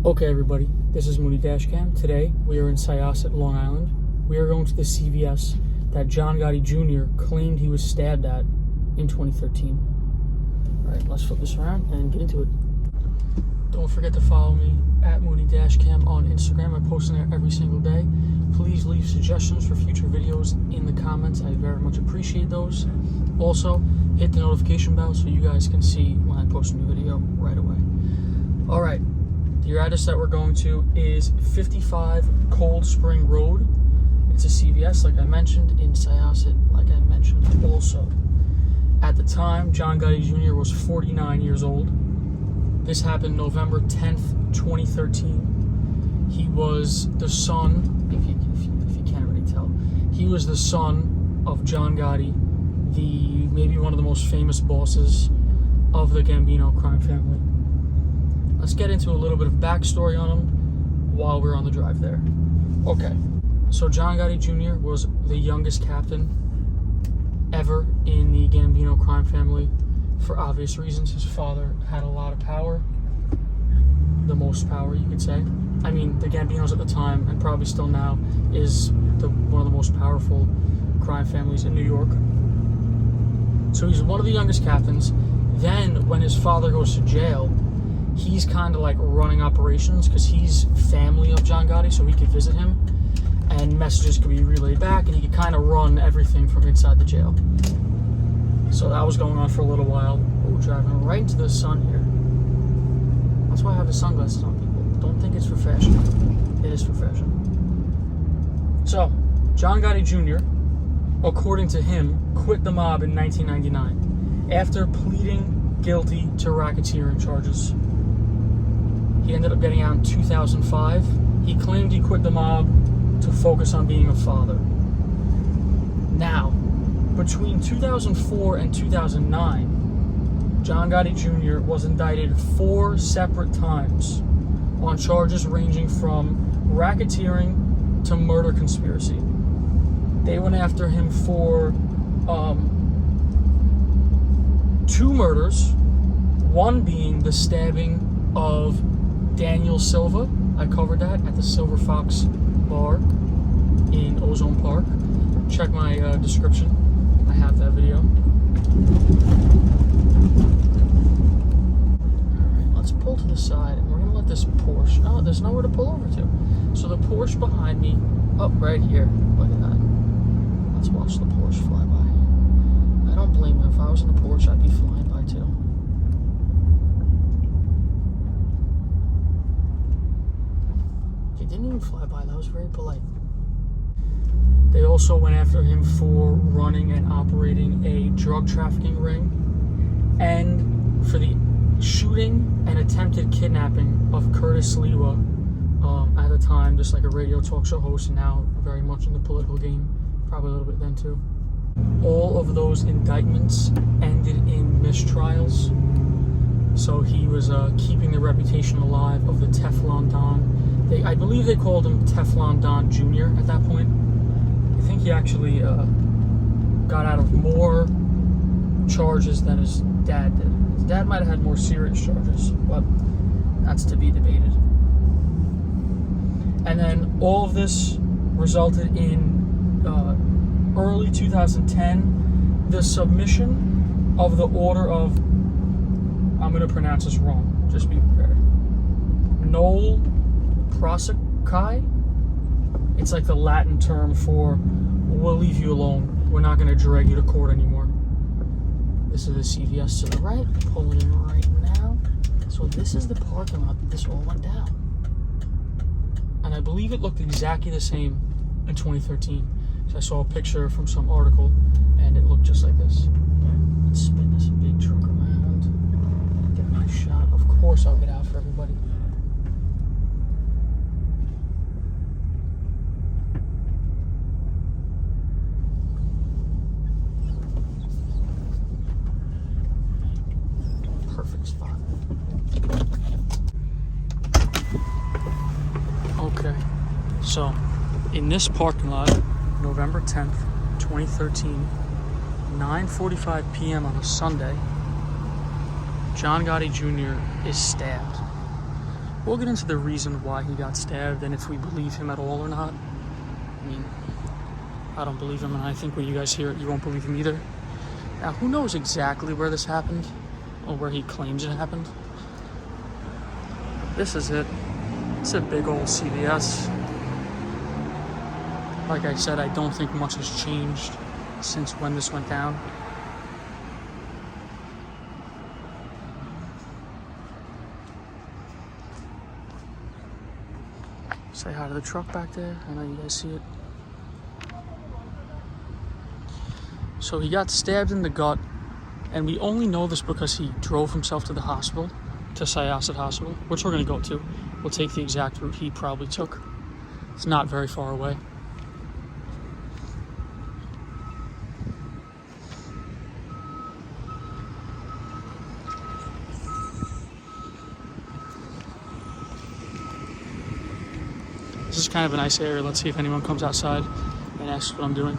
Okay, everybody, this is mooneydashcam. Today, we are in Syosset, Long Island. We are going to the CVS that John Gotti Jr. claimed he was stabbed at in 2013. All right, let's flip this around and get into it. Don't forget to follow me at mooneydashcam on Instagram. I'm posting there every single day. Please leave suggestions for future videos in the comments. I very much appreciate those. Also, hit the notification bell so you guys can see when I post a new video right away. All right. The address that we're going to is 55 Cold Spring Road. It's a CVS, like I mentioned, in Syosset, like I mentioned also. At the time, John Gotti Jr. was 49 years old. This happened November 10th, 2013. He was the son, if you can't already tell, he was the son of John Gotti, maybe one of the most famous bosses of the Gambino crime family. Let's get into a little bit of backstory on him while we're on the drive there. Okay, so John Gotti Jr. was the youngest captain ever in the Gambino crime family for obvious reasons. His father had a lot of power, the most power you could say. I mean, the Gambinos at the time, and probably still now, is one of the most powerful crime families in New York. So he's one of the youngest captains. Then when his father goes to jail, he's kind of like running operations because he's family of John Gotti, so he could visit him and messages could be relayed back and he could kind of run everything from inside the jail. So that was going on for a little while. We're driving right into the sun here. That's why I have the sunglasses on, people. Don't think it's for fashion. It is for fashion. So, John Gotti Jr., according to him, quit the mob in 1999 after pleading guilty to racketeering charges. He ended up getting out in 2005. He claimed he quit the mob to focus on being a father. Now, between 2004 and 2009, John Gotti Jr. was indicted 4 separate times on charges ranging from racketeering to murder conspiracy. They went after him for 2 murders, one being the stabbing of Daniel Silva. I covered that at the Silver Fox Bar in Ozone Park. Check my description. I have that video. Alright, let's pull to the side and we're going to let this Porsche... Oh, there's nowhere to pull over to. So the Porsche behind me, up right here. Look at that. Let's watch the Porsche fly by. I don't blame him. If I was in a Porsche, I'd be flying by too. Didn't even fly by. That was very polite. They also went after him for running and operating a drug trafficking ring and for the shooting and attempted kidnapping of Curtis Lewa, at the time just like a radio talk show host and now very much in the political game, probably a little bit then too. All of those indictments ended in mistrials, so he was keeping the reputation alive of the Teflon Don. I believe they called him Teflon Don Jr. at that point. I think he actually got out of more charges than his dad did. His dad might have had more serious charges, but that's to be debated. And then all of this resulted in early 2010, the submission of the order of, I'm going to pronounce this wrong, just be prepared, Noel Prosequi. It's like the Latin term for we'll leave you alone. We're not going to drag you to court anymore. This is the CVS to the right. Pulling in right now. So this is the parking lot that this all went down. And I believe it looked exactly the same in 2013. So I saw a picture from some article and it looked just like this. Let's spin this big truck around. Get my shot. Of course I'll get out for everybody. Perfect spot. Okay, so in this parking lot, November 10th, 2013, 9:45 p.m. on a Sunday, John Gotti Jr. is stabbed. We'll get into the reason why he got stabbed and if we believe him at all or not. I mean, I don't believe him, and I think when you guys hear it, you won't believe him either. Now, who knows exactly where this happened, or where he claims it happened? This is it. It's a big old CVS. Like I said, I don't think much has changed since when this went down. Say hi to the truck back there. I know you guys see it. So he got stabbed in the gut, and we only know this because he drove himself to the hospital, to Syosset Hospital, which we're going to go to. We'll take the exact route he probably took. It's not very far away. This is kind of a nice area. Let's see if anyone comes outside and asks what I'm doing.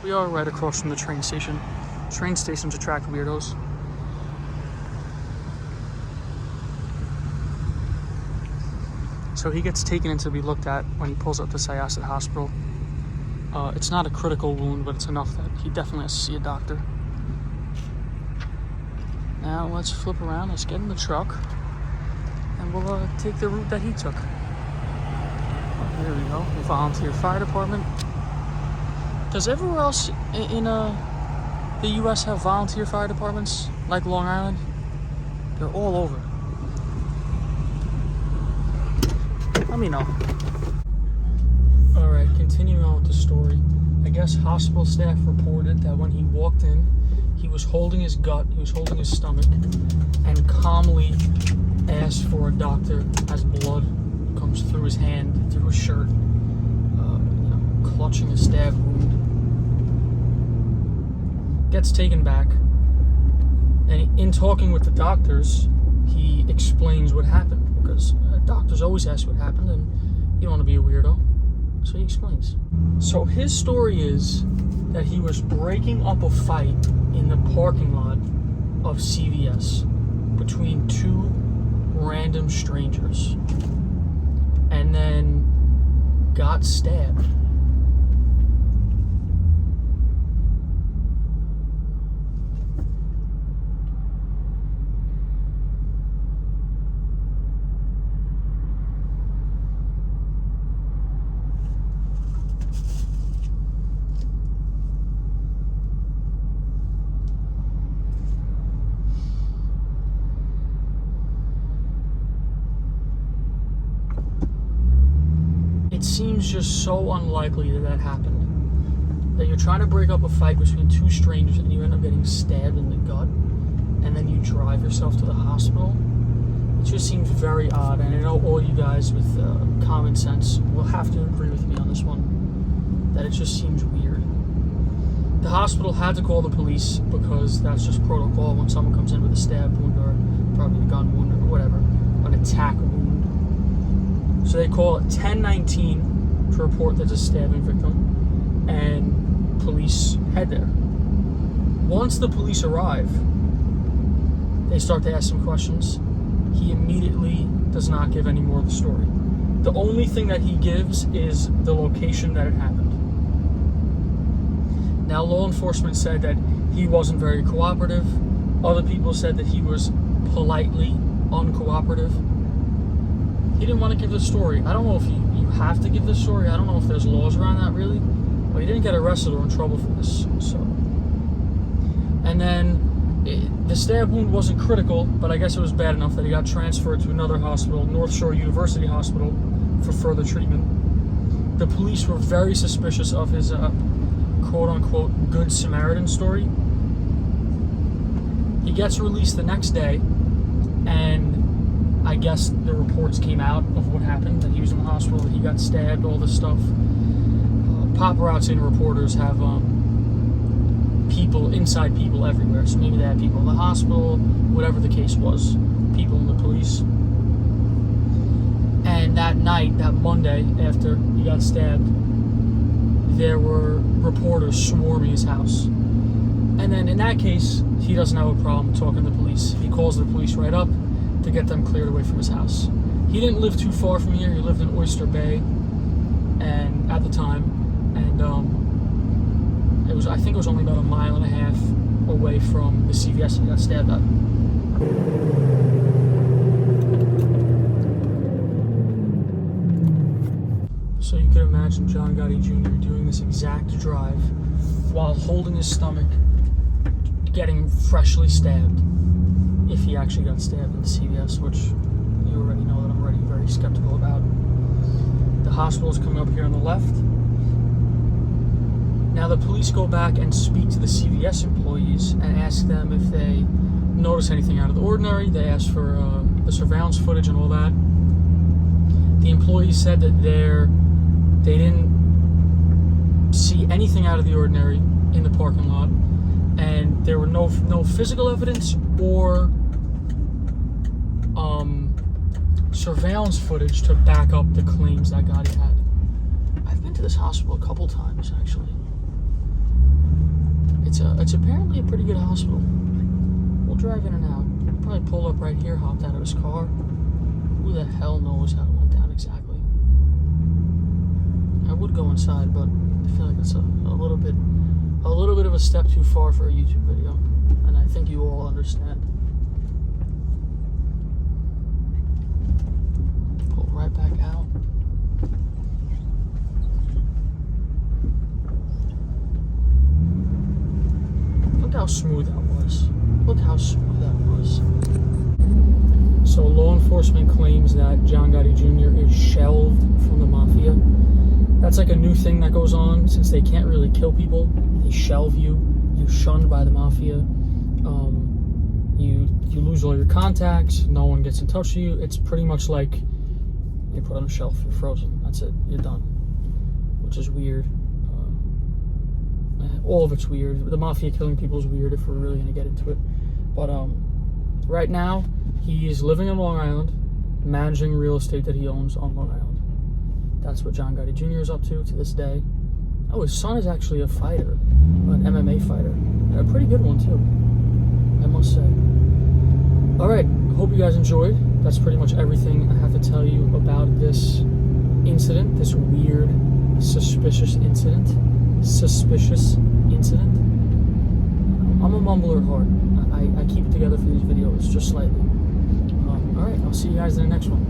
We are right across from the train station. Train stations attract weirdos. So he gets taken in to be looked at when he pulls up to Syosset Hospital. It's not a critical wound, but it's enough that he definitely has to see a doctor. Now let's flip around, let's get in the truck, and we'll take the route that he took. There we go, the volunteer fire department. Does everywhere else in the U.S. have volunteer fire departments, like Long Island? They're all over. Let me know. Alright, continuing on with the story. I guess hospital staff reported that when he walked in, he was holding his gut, he was holding his stomach, and calmly asked for a doctor as blood comes through his hand, through his shirt, clutching a stab wound. Gets taken back, and in talking with the doctors, he explains what happened, because doctors always ask what happened, and you don't want to be a weirdo, so he explains. So his story is that he was breaking up a fight in the parking lot of CVS between two random strangers, and then got stabbed. It seems just so unlikely that happened. That you're trying to break up a fight between two strangers and you end up getting stabbed in the gut, and then you drive yourself to the hospital. It just seems very odd, and I know all you guys with common sense will have to agree with me on this one, that it just seems weird. The hospital had to call the police because that's just protocol when someone comes in with a stab wound or probably a gun wound or whatever, an attack wound. So they call it 1019 to report there's a stabbing victim, and police head there. Once the police arrive, they start to ask some questions. He immediately does not give any more of the story. The only thing that he gives is the location that it happened. Now, law enforcement said that he wasn't very cooperative. Other people said that he was politely uncooperative. He didn't want to give the story. I don't know if you have to give the story. I don't know if there's laws around that, really. But he didn't get arrested or in trouble for this. So, and then the stab wound wasn't critical, but I guess it was bad enough that he got transferred to another hospital, North Shore University Hospital, for further treatment. The police were very suspicious of his quote-unquote Good Samaritan story. He gets released the next day, and I guess the reports came out of what happened, that he was in the hospital, that he got stabbed, all this stuff. Paparazzi and reporters have inside people everywhere. So maybe they had people in the hospital, whatever the case was, people in the police. And that night, that Monday, after he got stabbed, there were reporters swarming his house. And then in that case, he doesn't have a problem talking to the police. He calls the police right up to get them cleared away from his house. He didn't live too far from here. He lived in Oyster Bay, and at the time, and I think it was only about 1.5 miles away from the CVS he got stabbed at. So you can imagine John Gotti Jr. doing this exact drive while holding his stomach, getting freshly stabbed, if he actually got stabbed in the CVS, which you already know that I'm already very skeptical about. The hospital is coming up here on the left. Now the police go back and speak to the CVS employees and ask them if they notice anything out of the ordinary. They ask for the surveillance footage and all that. The employees said that they didn't see anything out of the ordinary in the parking lot, and there were no physical evidence or surveillance footage to back up the claims that Gotti had. I've been to this hospital a couple times, actually. It's apparently a pretty good hospital. We'll drive in and out. He'll probably pull up right here, hopped out of his car. Who the hell knows how it went down exactly? I would go inside, but I feel like it's a little bit of a step too far for a YouTube video, and I think you all understand. Pull right back out. Look how smooth that was. Look how smooth that was. So law enforcement claims that John Gotti Jr. is shelved from the mafia. That's like a new thing that goes on since they can't really kill people. They shelve you. You're shunned by the mafia. You lose all your contacts. No one gets in touch with you. It's pretty much like you're put on a shelf. You're frozen. That's it. You're done. Which is weird. All of it's weird. The mafia killing people is weird if we're really going to get into it. But right now, he's living in Long Island, managing real estate that he owns on Long Island. That's what John Gotti Jr. is up to this day. Oh, his son is actually a fighter, an MMA fighter, and a pretty good one too, I must say. All right, hope you guys enjoyed. That's pretty much everything I have to tell you about this incident, this weird, suspicious incident. I'm a mumbler at heart. I keep it together for these videos, just slightly. All right, I'll see you guys in the next one.